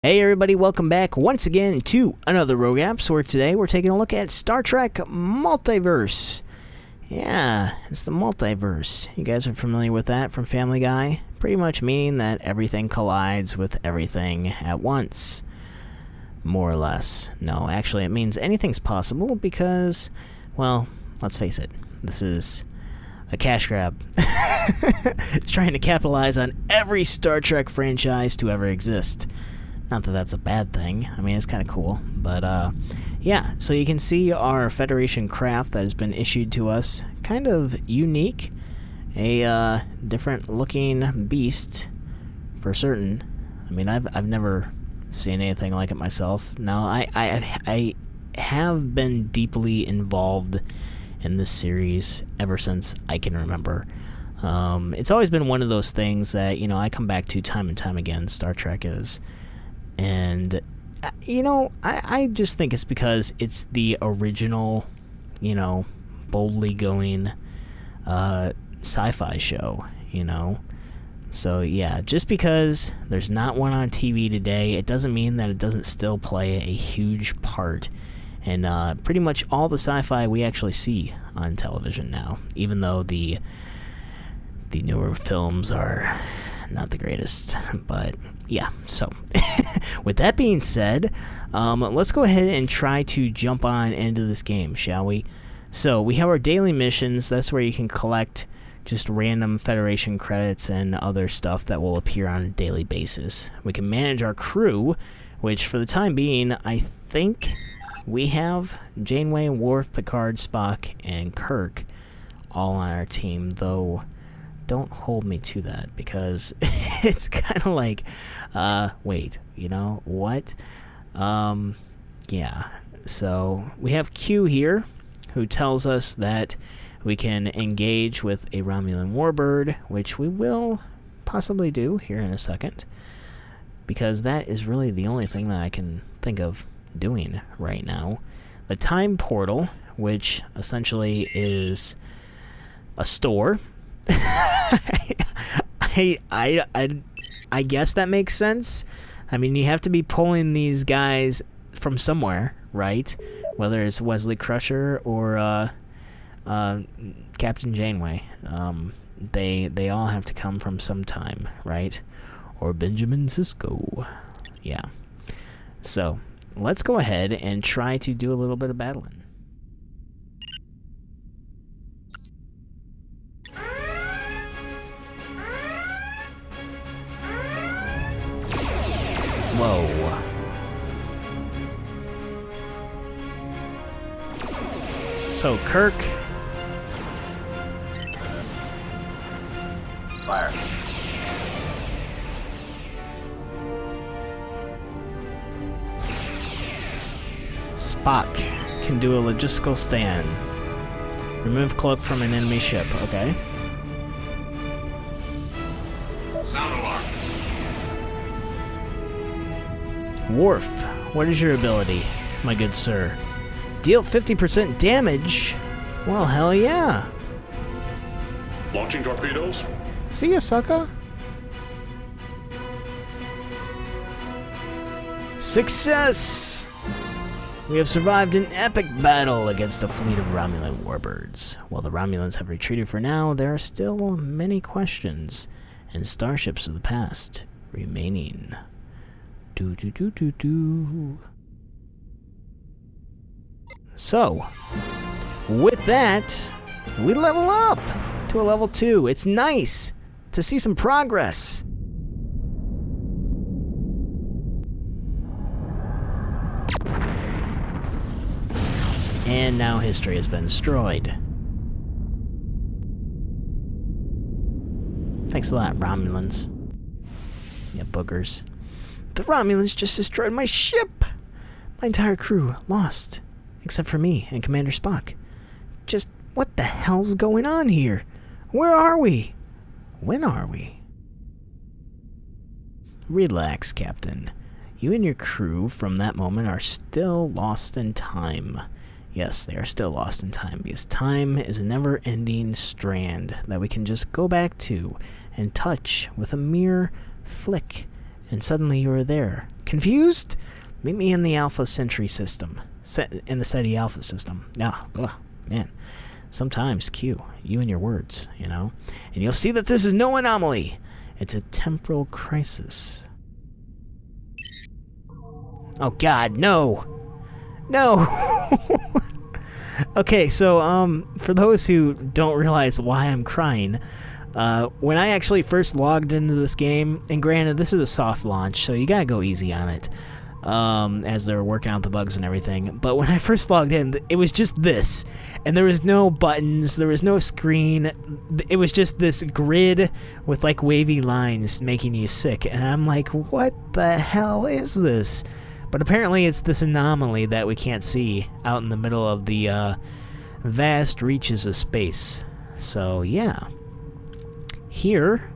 Hey everybody, welcome back once again to another Rogue Apps, where today we're taking a look at Star Trek Multiverse. Yeah, it's the multiverse. You guys are familiar with that from Family Guy? Pretty much meaning that everything collides with everything at once. More or less. No, actually it means anything's possible because, well, let's face it, this is a cash grab. It's trying to capitalize on every Star Trek franchise to ever exist. Not that that's a bad thing. I mean, it's kind of cool. But, yeah. So you can see our Federation craft that has been issued to us. Kind of unique. A, different looking beast, for certain. I mean, I've never seen anything like it myself. Now, I have been deeply involved in this series ever since I can remember. It's always been one of those things that, you know, I come back to time and time again. Star Trek is. And, you know, I just think it's because it's the original, you know, boldly going sci-fi show, you know. So, yeah, just because there's not one on TV today, it doesn't mean that it doesn't still play a huge part in pretty much all the sci-fi we actually see on television now, even though the newer films are not the greatest. But yeah, so with that being said, let's go ahead and try to jump on into this game, shall we? So we have our daily missions. That's where you can collect just random Federation credits and other stuff that will appear on a daily basis. We can manage our crew, which for the time being, I think we have Janeway, Worf, Picard, Spock, and Kirk all on our team, though don't hold me to that, because it's kind of like, wait, you know, what? Yeah, so we have Q here, who tells us that we can engage with a Romulan warbird, which we will possibly do here in a second, because that is really the only thing that I can think of doing right now. The time portal, which essentially is a store. I guess that makes sense. I mean, you have to be pulling these guys from somewhere, right? Whether it's Wesley Crusher or Captain Janeway. They all have to come from some time, right? Or Benjamin Sisko. Yeah. So, let's go ahead and try to do a little bit of battling. Whoa. So, Kirk. Fire. Spock can do a logistical stand. Remove cloak from an enemy ship. Okay. Sound alarm. Worf, what is your ability, my good sir? Deal 50% damage? Well, hell yeah. Launching torpedoes. See ya, sucker. Success! We have survived an epic battle against a fleet of Romulan warbirds. While the Romulans have retreated for now, there are still many questions and starships of the past remaining. So, with that, we level up to a level 2. It's nice to see some progress. And now history has been destroyed. Thanks a lot, Romulans. Yeah, boogers. The Romulans just destroyed my ship! My entire crew lost, except for me and Commander Spock. Just what the hell's going on here? Where are we? When are we? Relax, Captain. You and your crew from that moment are still lost in time. Yes, they are still lost in time, because time is a never-ending strand that we can just go back to and touch with a mere flick and suddenly you are there. Confused? Meet me in the Alpha Sentry system. In the SETI Alpha system. Man. Sometimes, Q, you and your words, you know? And you'll see that this is no anomaly. It's a temporal crisis. Oh God, no! No! Okay, so, for those who don't realize why I'm crying, when I actually first logged into this game, and granted, this is a soft launch, so you gotta go easy on it, as they're working out the bugs and everything, but when I first logged in, it was just this, and there was no buttons, there was no screen, it was just this grid with, like, wavy lines making you sick, and I'm like, what the hell is this? But apparently it's this anomaly that we can't see out in the middle of the vast reaches of space. So yeah. Here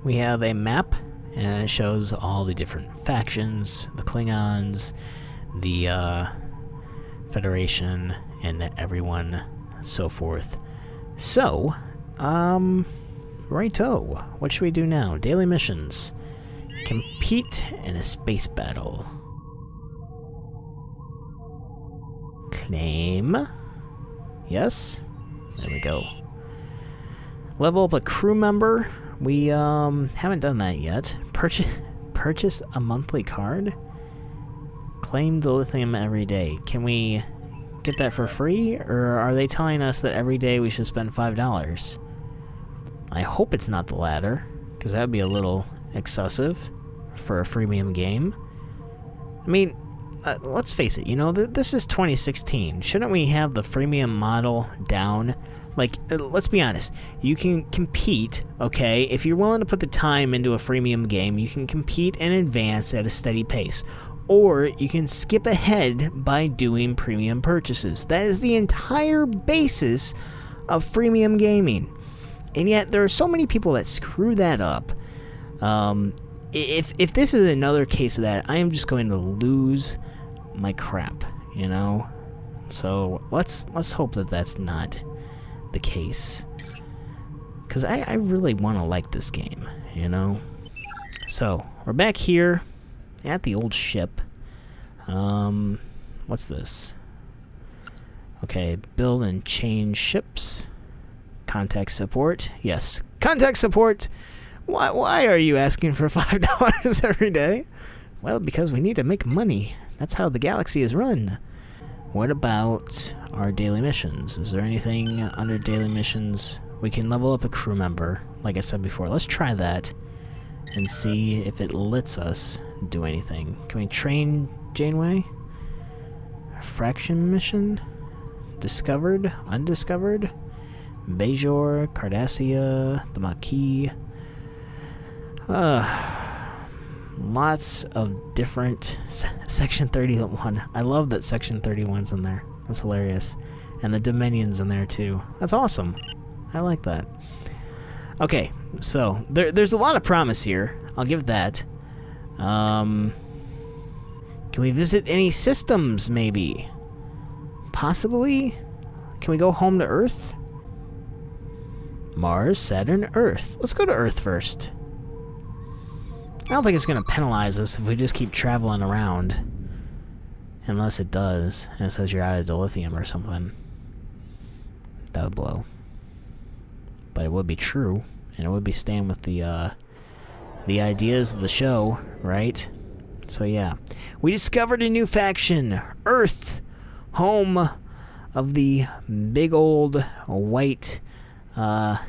we have a map, and it shows all the different factions, the Klingons, the Federation, and everyone, so forth. So, righto. What should we do now? Daily missions. Compete in a space battle. Claim. Yes. There we go. Level up a crew member. We haven't done that yet. Purchase a monthly card. Claim dilithium every day. Can we get that for free, or are they telling us that every day we should spend $5? I hope it's not the latter, because that would be a little excessive for a freemium game. I mean, let's face it, you know, this is 2016. Shouldn't we have the freemium model down? Like, let's be honest. You can compete, okay? If you're willing to put the time into a freemium game, you can compete and advance at a steady pace. Or you can skip ahead by doing premium purchases. That is the entire basis of freemium gaming. And yet, there are so many people that screw that up. If this is another case of that, I am just going to lose my crap, you know? So let's hope that that's not the case, because I really want to like this game, you know? So we're back here at the old ship. What's this? Okay, build and change ships. Contact support. Yes, contact support. Why are you asking for $5 every day? Well, because we need to make money. That's how the galaxy is run. What about our daily missions? Is there anything under daily missions? We can level up a crew member, like I said before. Let's try that and see if it lets us do anything. Can we train Janeway? Fraction mission? Discovered? Undiscovered? Bajor, Cardassia, the Maquis. Lots of different... Section 31. I love that Section 31's in there. That's hilarious. And the Dominion's in there too. That's awesome. I like that. Okay, so there's a lot of promise here. I'll give that. Can we visit any systems, maybe? Possibly? Can we go home to Earth? Mars, Saturn, Earth. Let's go to Earth first. I don't think it's going to penalize us if we just keep traveling around. Unless it does, and it says you're out of dilithium or something. That would blow. But it would be true, and it would be staying with the ideas of the show, right? So yeah. We discovered a new faction, Earth, home of the big old white... I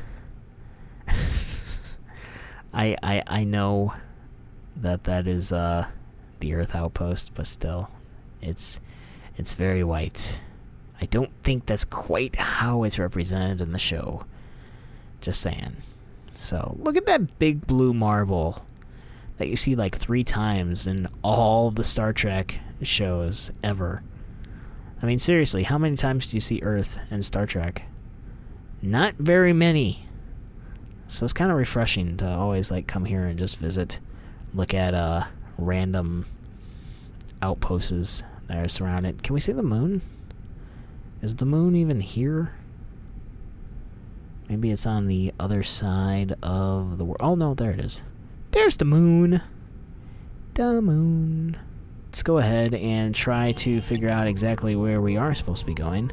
know that is the Earth outpost, but still, it's very white. I don't think that's quite how it's represented in the show. Just saying. So look at that big blue marble that you see like 3 times in all the Star Trek shows ever. I mean, seriously, how many times do you see Earth in Star Trek? Not very many. So it's kind of refreshing to always like come here and just visit, look at random outposts that are surrounded. Can we see the moon? Is the moon even here? Maybe it's on the other side of the world. Oh no, there it is. There's the moon. the moon. Let's go ahead and try to figure out exactly where we are supposed to be going.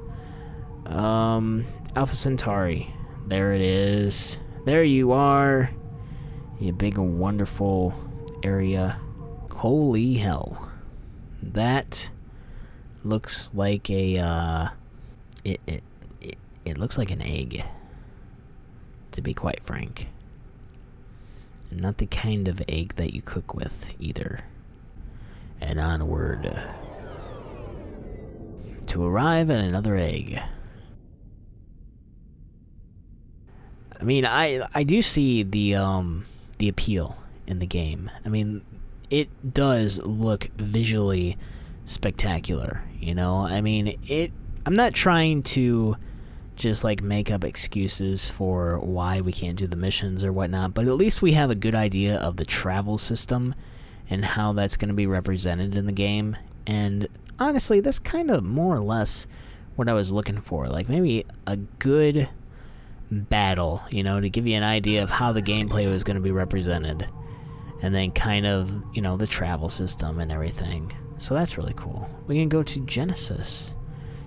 Alpha Centauri. There it is. There you are. You big wonderful area. Holy hell. That looks like a it looks like an egg, to be quite frank. And not the kind of egg that you cook with either. And onward to arrive at another egg. I mean, I do see the appeal in the game. I mean, it does look visually spectacular, you know? I mean, I'm not trying to just like make up excuses for why we can't do the missions or whatnot, but at least we have a good idea of the travel system and how that's going to be represented in the game. And honestly, that's kind of more or less what I was looking for. Like maybe a good battle, you know, to give you an idea of how the gameplay was going to be represented. And then kind of, you know, the travel system and everything. So that's really cool. We can go to Genesis.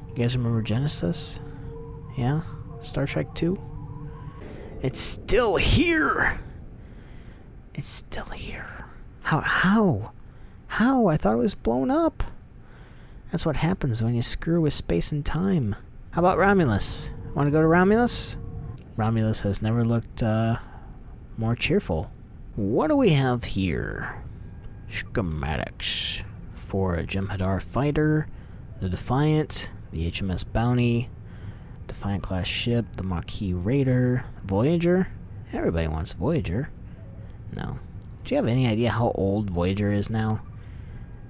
You guys remember Genesis? Yeah? Star Trek 2? It's still here! It's still here. How? I thought it was blown up. That's what happens when you screw with space and time. How about Romulus? Want to go to Romulus? Romulus has never looked more cheerful. What do we have here? Schematics for a Jem'Hadar fighter, the Defiant, the HMS Bounty, Defiant class ship, the Maquis Raider, Voyager. Everybody wants Voyager. No. Do you have any idea how old Voyager is now?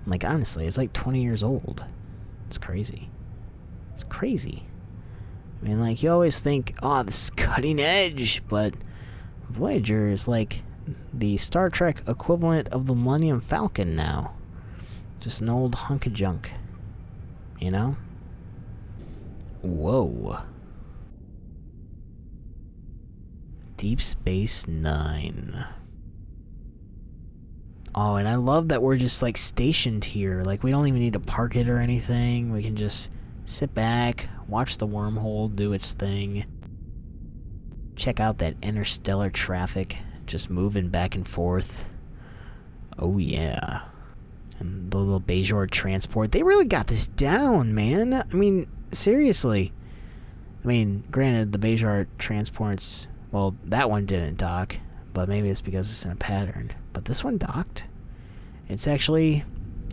Like, honestly, it's like 20 years old. It's crazy. It's crazy. I mean, like, you always think, oh, this is cutting edge, but Voyager is like the Star Trek equivalent of the Millennium Falcon now. Just an old hunk of junk. You know? Whoa. Deep Space Nine. Oh, and I love that we're just, like, stationed here. Like, we don't even need to park it or anything. We can just sit back, watch the wormhole do its thing. Check out that interstellar traffic just moving back and forth. Oh, yeah. And the little Bajor transport. They really got this down, man. I mean, seriously. I mean, granted, the Bajor transports... Well, that one didn't dock. But maybe it's because it's in a pattern. But this one docked. It's actually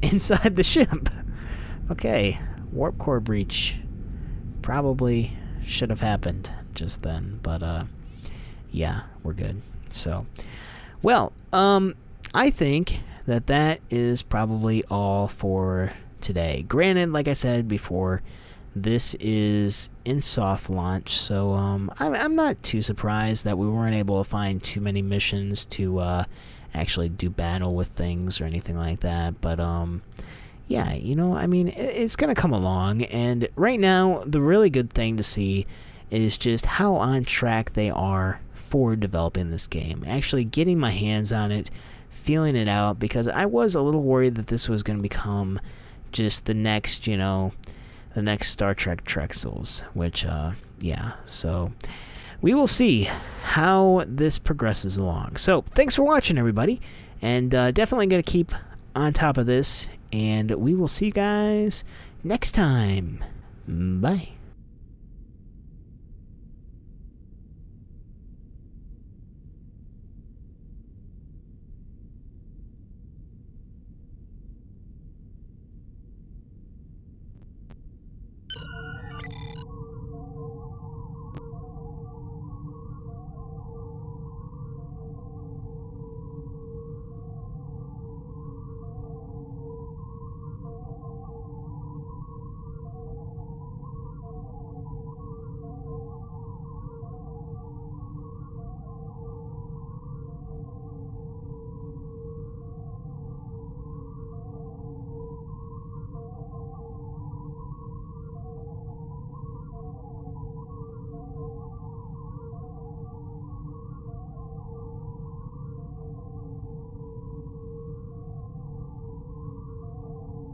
inside the ship. Okay. Warp core breach. Probably should have happened just then. But, yeah, we're good. So, well, I think that is probably all for today. Granted, like I said before, this is in soft launch, so I'm not too surprised that we weren't able to find too many missions to actually do battle with things or anything like that. But yeah, you know, I mean, it's gonna come along, and right now the really good thing to see is just how on track they are for developing this game. Actually getting my hands on it, feeling it out, because I was a little worried that this was going to become just the next, you know, the next Star Trek Trexels, which, yeah, so we will see how this progresses along. So, thanks for watching, everybody, and definitely going to keep on top of this, and we will see you guys next time. Bye.